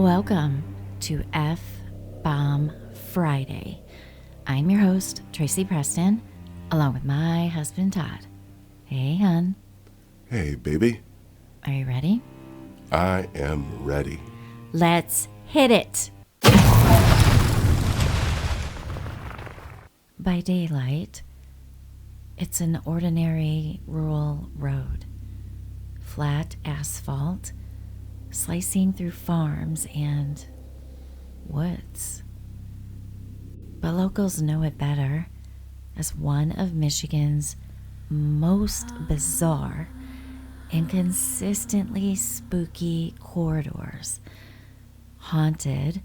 Welcome to F-Bomb Friday. I'm your host, Tracy Preston, along with my husband, Todd. Hey, hon. Hey, baby. Are you ready? I am ready. Let's hit it. By daylight, it's an ordinary rural road. Flat asphalt, slicing through farms and woods. But locals know it better as one of Michigan's most bizarre and consistently spooky corridors, haunted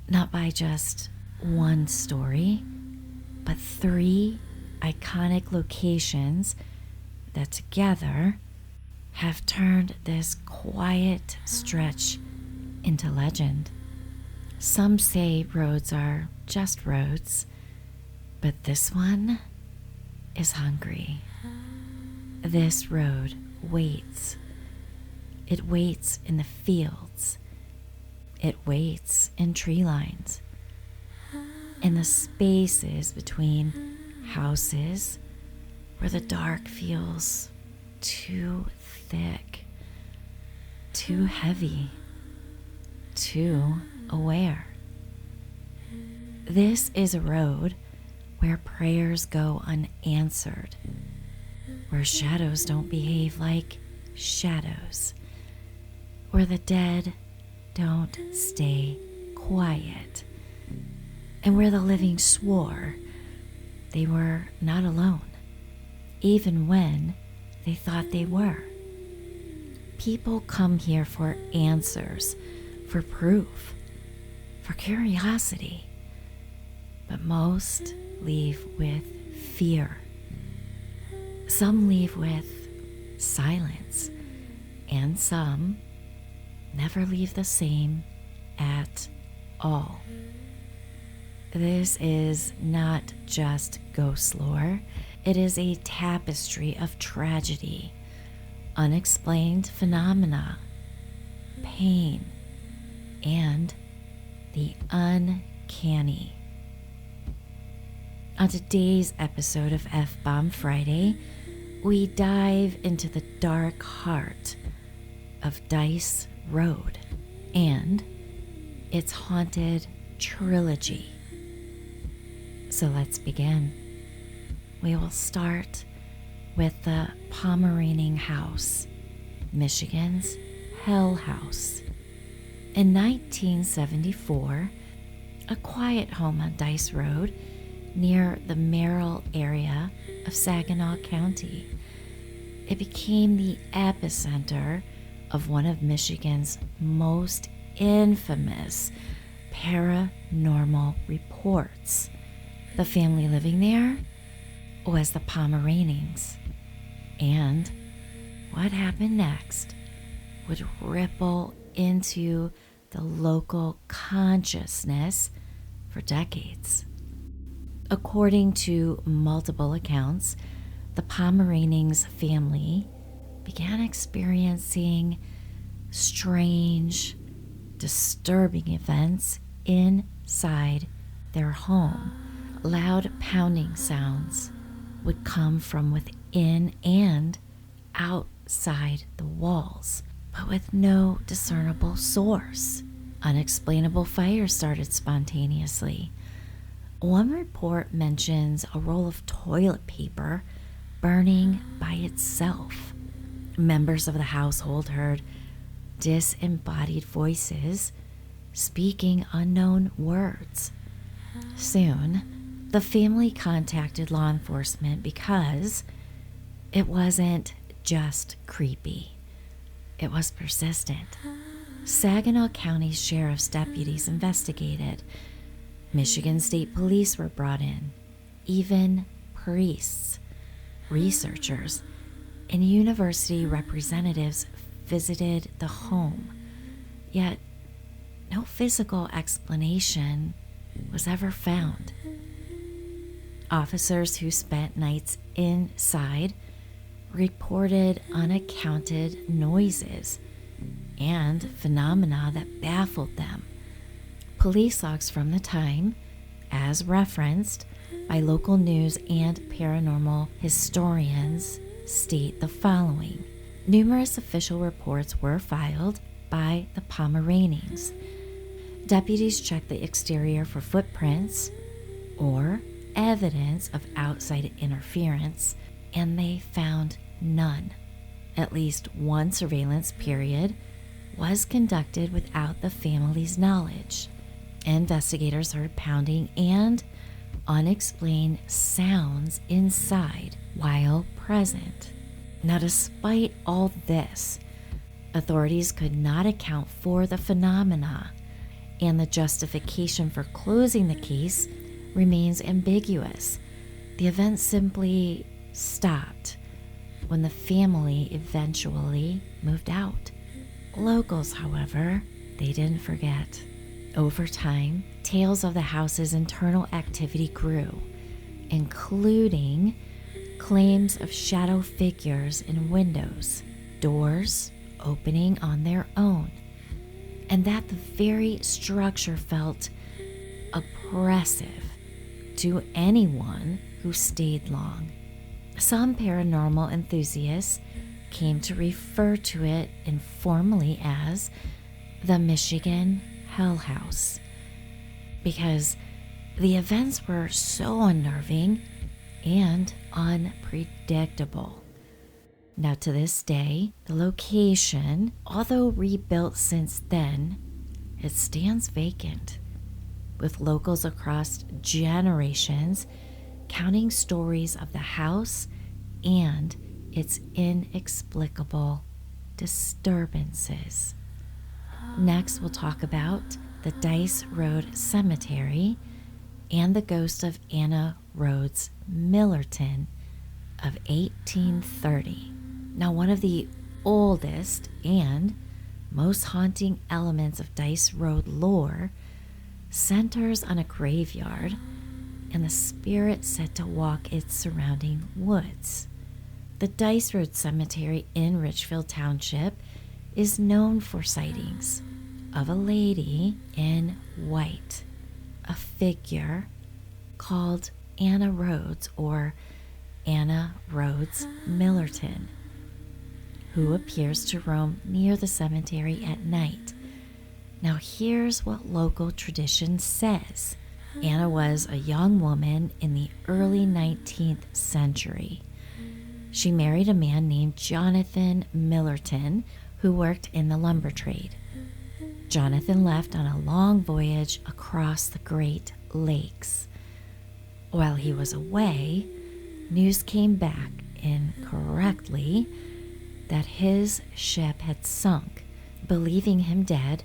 not by just one story, but three iconic locations that together have turned this quiet stretch into legend. Some say roads are just roads, but this one is hungry. This road waits. It waits in the fields. It waits in tree lines. In the spaces between houses where the dark feels too thick, too heavy, too aware. This is a road where prayers go unanswered, where shadows don't behave like shadows, where the dead don't stay quiet, and where the living swore they were not alone, even when they thought they were. People come here for answers, for proof, for curiosity, but most leave with fear. Some leave with silence, and some never leave the same at all. This is not just ghost lore. It is a tapestry of tragedy, unexplained phenomena, pain, and the uncanny. On today's episode of F-Bomb Friday, we dive into the dark heart of Dice Road and its haunted trilogy. So let's begin. We will start with the Pomeranian House, Michigan's Hell House. In 1974, a quiet home on Dice Road near the Merrill area of Saginaw County. It became the epicenter of one of Michigan's most infamous paranormal reports. The family living there was the Pomeranians, and what happened next would ripple into the local consciousness for decades. According to multiple accounts, the Pomeranians family began experiencing strange, disturbing events inside their home. Loud pounding sounds would come from within and outside the walls, but with no discernible source. Unexplainable fires started spontaneously. One report mentions a roll of toilet paper burning by itself. Members of the household heard disembodied voices speaking unknown words. Soon, the family contacted law enforcement because it wasn't just creepy. It was persistent. Saginaw County Sheriff's deputies investigated. Michigan State Police were brought in. Even priests, researchers, and university representatives visited the home. Yet, no physical explanation was ever found. Officers who spent nights inside reported unaccounted noises, and phenomena that baffled them. Police logs from the time, as referenced by local news and paranormal historians, state the following. Numerous official reports were filed by the Pomeranians. Deputies checked the exterior for footprints or evidence of outside interference, and they found none. At least one surveillance period was conducted without the family's knowledge. Investigators heard pounding and unexplained sounds inside while present. Now, despite all this, authorities could not account for the phenomena, and the justification for closing the case remains ambiguous. The event simply stopped when the family eventually moved out. Locals, however, they didn't forget. Over time, tales of the house's internal activity grew, including claims of shadow figures in windows, doors opening on their own, and that the very structure felt oppressive to anyone who stayed long. Some paranormal enthusiasts came to refer to it informally as the Michigan Hell House, because the events were so unnerving and unpredictable. Now, to this day, the location, although rebuilt since then, it stands vacant, with locals across generations counting stories of the house and its inexplicable disturbances. Next, we'll talk about the Dice Road Cemetery and the ghost of Anna Rhodes Millerton of 1830. Now, one of the oldest and most haunting elements of Dice Road lore centers on a graveyard and the spirit said to walk its surrounding woods. The Dice Road Cemetery in Richfield Township is known for sightings of a lady in white, a figure called Anna Rhodes or Anna Rhodes Millerton, who appears to roam near the cemetery at night. Now, here's what local tradition says. Anna was a young woman in the early 19th century. She married a man named Jonathan Millerton, who worked in the lumber trade. Jonathan left on a long voyage across the Great Lakes. While he was away, news came back incorrectly that his ship had sunk. Believing him dead,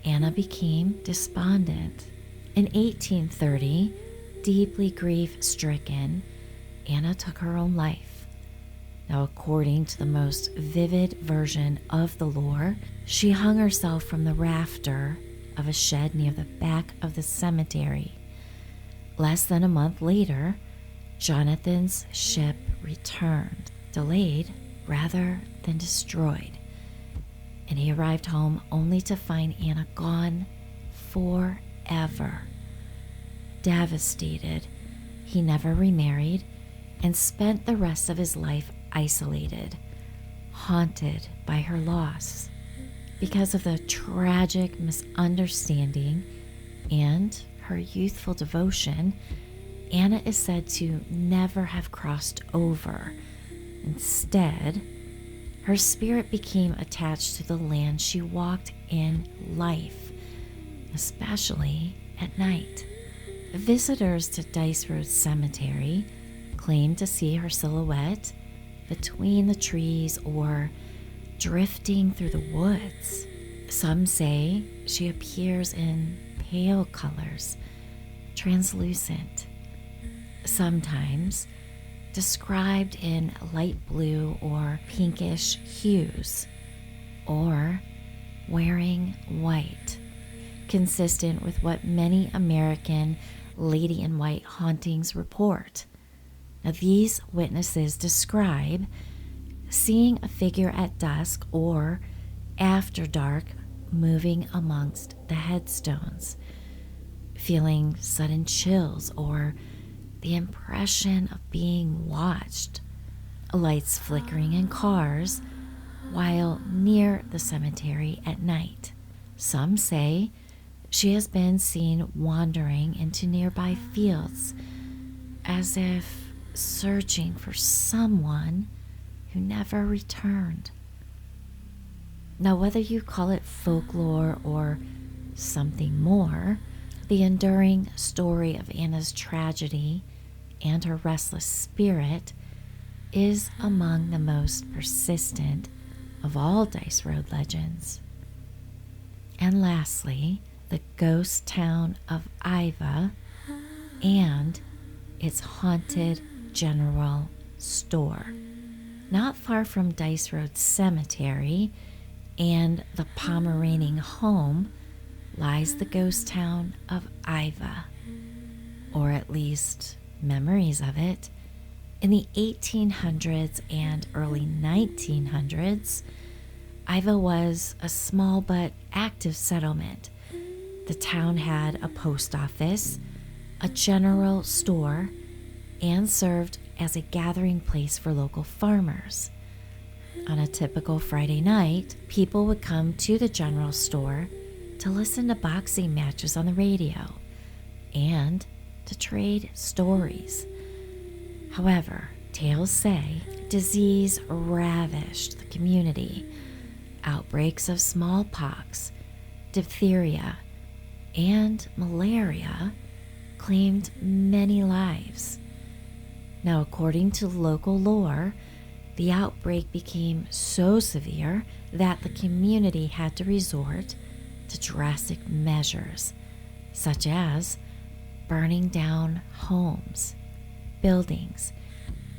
Anna became despondent. In 1830, deeply grief-stricken, Anna took her own life. Now, according to the most vivid version of the lore, she hung herself from the rafter of a shed near the back of the cemetery. Less than a month later, Jonathan's ship returned, delayed rather than destroyed, and he arrived home only to find Anna gone forever. Devastated, he never remarried and spent the rest of his life isolated, haunted by her loss. Because of the tragic misunderstanding and her youthful devotion, Anna is said to never have crossed over. Instead, her spirit became attached to the land she walked in life, especially at night. Visitors to Dice Road Cemetery claim to see her silhouette between the trees or drifting through the woods. Some say she appears in pale colors, translucent, sometimes described in light blue or pinkish hues, or wearing white, consistent with what many American lady in white hauntings report. Now, these witnesses describe seeing a figure at dusk or after dark, moving amongst the headstones, feeling sudden chills or the impression of being watched, lights flickering in cars while near the cemetery at night. Some say she has been seen wandering into nearby fields as if searching for someone who never returned. Now, whether you call it folklore or something more, the enduring story of Anna's tragedy and her restless spirit is among the most persistent of all Dice Road legends. And lastly, the ghost town of Iva and its haunted general store. Not far from Dice Road Cemetery and the Pomeranian home lies the ghost town of Iva, or at least memories of it. In the 1800s and early 1900s, Iva was a small but active settlement. The town had a post office, a general store, and served as a gathering place for local farmers. On a typical Friday night, people would come to the general store to listen to boxing matches on the radio and to trade stories. However, tales say disease ravished the community. Outbreaks of smallpox, diphtheria, and malaria claimed many lives. Now, according to local lore, the outbreak became so severe that the community had to resort to drastic measures, such as burning down homes, buildings,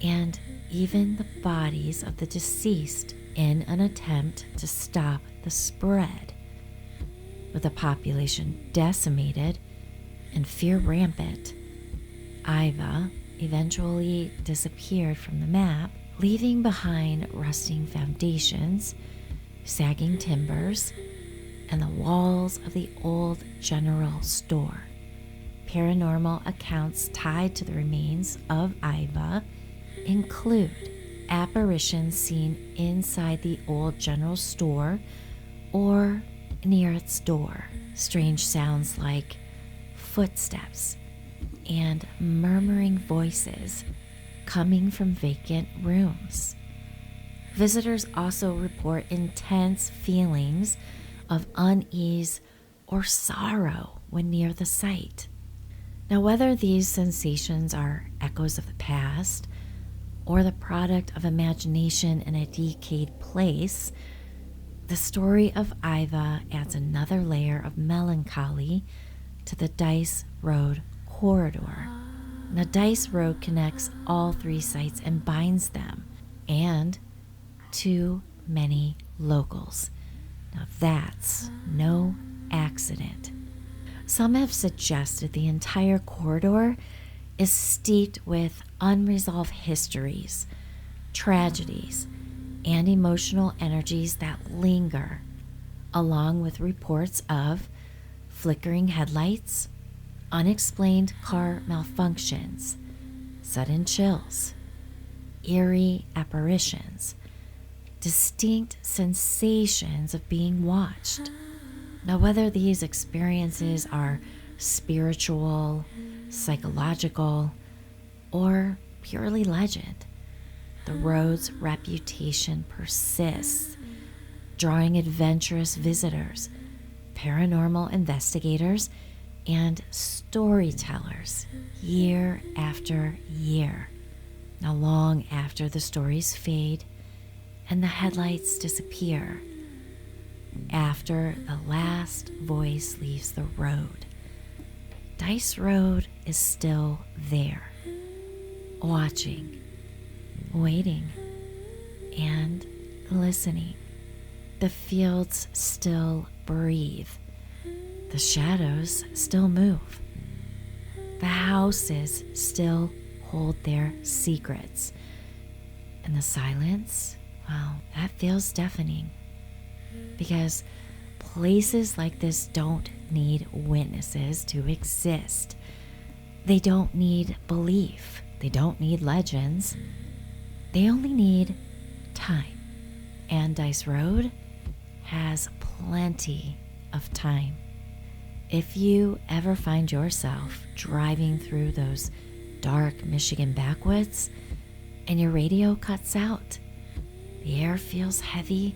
and even the bodies of the deceased in an attempt to stop the spread. With the population decimated and fear rampant, Iva eventually disappeared from the map, leaving behind rusting foundations, sagging timbers, and the walls of the old general store. Paranormal accounts tied to the remains of Iva include apparitions seen inside the old general store or near its door, strange sounds like footsteps and murmuring voices coming from vacant rooms. Visitors also report intense feelings of unease or sorrow when near the site. Now, whether these sensations are echoes of the past or the product of imagination in a decayed place, the story of Iva adds another layer of melancholy to the Dice Road corridor. Now, Dice Road connects all three sites and binds them, and too many locals. Now, that's no accident. Some have suggested the entire corridor is steeped with unresolved histories, tragedies, and emotional energies that linger, along with reports of flickering headlights, unexplained car malfunctions, sudden chills, eerie apparitions, distinct sensations of being watched. Now, whether these experiences are spiritual, psychological, or purely legend, the road's reputation persists, drawing adventurous visitors, paranormal investigators, and storytellers year after year. Now, long after the stories fade and the headlights disappear, after the last voice leaves the road, Dice Road is still there, watching, waiting, and listening. The fields still breathe. The shadows still move. The houses still hold their secrets. And the silence, well, that feels deafening. Because places like this don't need witnesses to exist. They don't need belief. They don't need legends. They only need time. And Dice Road has plenty of time. If you ever find yourself driving through those dark Michigan backwoods and your radio cuts out, the air feels heavy,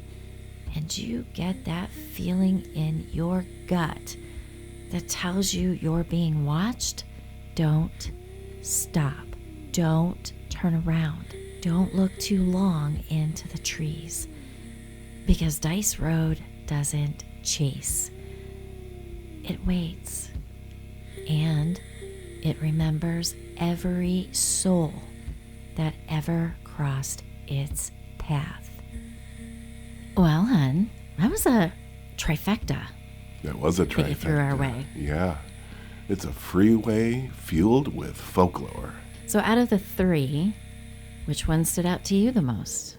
and you get that feeling in your gut that tells you you're being watched, don't stop. Don't turn around. Don't look too long into the trees. Because Dice Road doesn't chase. It waits. And it remembers every soul that ever crossed its path. Well, hon, that was a trifecta. That was a trifecta. That you threw our way. Yeah. It's a freeway fueled with folklore. So out of the three, which one stood out to you the most?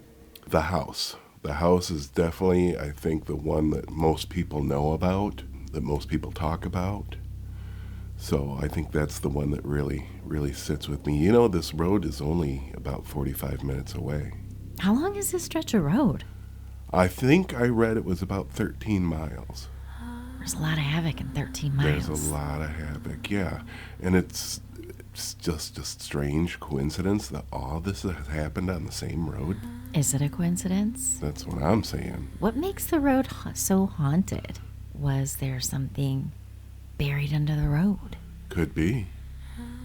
The house. The house is definitely, I think, the one that most people know about, that most people talk about. So I think that's the one that really, really sits with me. You know, this road is only about 45 minutes away. How long is this stretch of road? I think I read it was about 13 miles. There's a lot of havoc in 13 miles. There's a lot of havoc, yeah. And it's just a strange coincidence that all this has happened on the same road. Is it a coincidence? That's what I'm saying. What makes the road so haunted? Was there something buried under the road? Could be.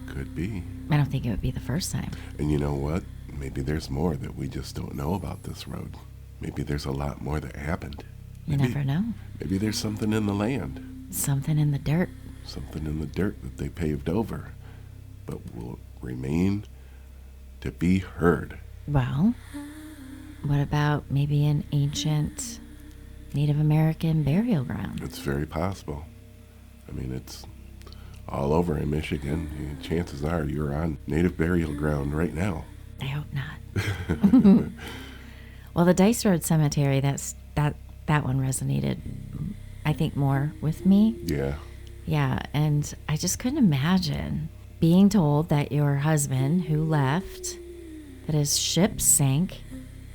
Could be. I don't think it would be the first time. And you know what? Maybe there's more that we just don't know about this road. Maybe there's a lot more that happened. You never know. Maybe there's something in the land. Something in the dirt. Something in the dirt that they paved over, but will remain to be heard. Well, what about maybe an ancient Native American burial ground? It's very possible. I mean, it's all over in Michigan. Chances are you're on Native burial ground right now. I hope not. Well, the Dice Road Cemetery, that one resonated, I think, more with me. Yeah. Yeah, and I just couldn't imagine being told that your husband, who left, that his ship sank,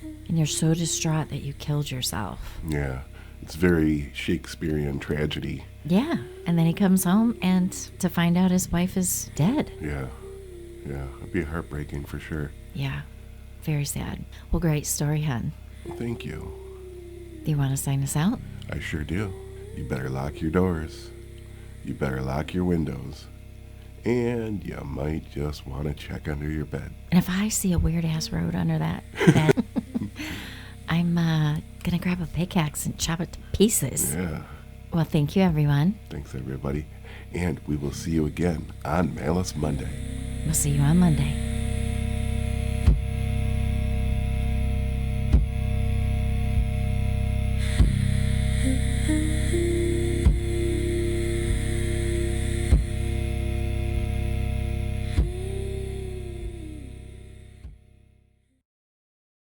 and you're so distraught that you killed yourself. Yeah. It's very Shakespearean tragedy. Yeah, and then he comes home and to find out his wife is dead. Yeah. Yeah, it'd be heartbreaking for sure. Yeah, very sad. Well, great story, hon. Well, thank you. Do you want to sign us out? I sure do. You better lock your doors. You better lock your windows. And you might just want to check under your bed. And if I see a weird-ass road under that bed, I'm going to grab a pickaxe and chop it to pieces. Yeah. Well, thank you, everyone. Thanks, everybody. And we will see you again on Malice Monday. We'll see you on Monday.